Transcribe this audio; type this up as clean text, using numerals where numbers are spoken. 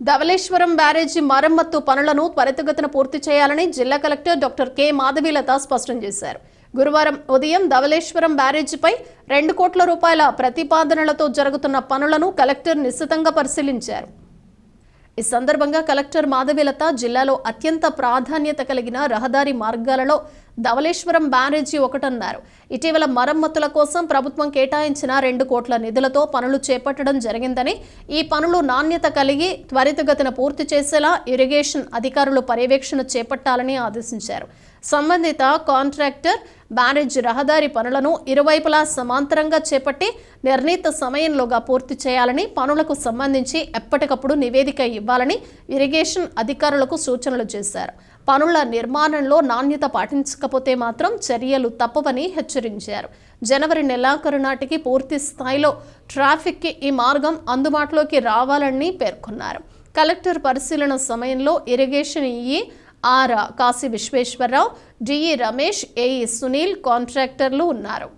ధవళేశ్వరం బ్యారేజీ మరమ్మత్తు పనులను త్వరితగతిన పూర్తి చేయాలని జిల్లా కలెక్టర్ డాక్టర్ కె మాధవీలత స్పష్టం చేశారు. గురువారం ఉదయం ధవళేశ్వరం బ్యారేజీపై 2 కోట్ల రూపాయల ప్రతిపాదనలతో జరుగుతున్న పనులను కలెక్టర్ నిశితంగా పరిశీలించారు. ఈ సందర్భంగా కలెక్టర్ మాధవీలత జిల్లాలో అత్యంత ప్రాధాన్యత కలిగిన రహదారి మార్గాలలో ధవళేశ్వరం బ్యారేజీ ఒకటన్నారు. ఇటీవల మరమ్మతుల కోసం ప్రభుత్వం కేటాయించిన 2 కోట్ల నిధులతో పనులు చేపట్టడం జరిగిందని, ఈ పనులు నాణ్యత కలిగి త్వరితగతిన పూర్తి చేసేలా ఇరిగేషన్ అధికారులు పర్యవేక్షణ చేపట్టాలని ఆదేశించారు. సంబంధిత కాంట్రాక్టర్ బ్యారేజీ రహదారి పనులను ఇరువైపులా సమాంతరంగా చేపట్టి నిర్ణీత సమయంలోగా పూర్తి చేయాలని, పనులకు సంబంధించి ఎప్పటికప్పుడు నివేదిక ఇవ్వాలని ఇరిగేషన్ అధికారులకు సూచనలు చేశారు. పనుల నిర్మాణంలో నాణ్యత పాటించకపోతే మాత్రం చర్యలు తప్పవని హెచ్చరించారు. జనవరి నెలాఖరు నాటికి పూర్తి స్థాయిలో ట్రాఫిక్కి ఈ మార్గం అందుబాటులోకి రావాలని పేర్కొన్నారు. కలెక్టర్ పరిశీలన సమయంలో irrigation EE R Kashi Visweswararao, DE Ramesh, AE Sunil, కాంట్రాక్టర్లు ఉన్నారు.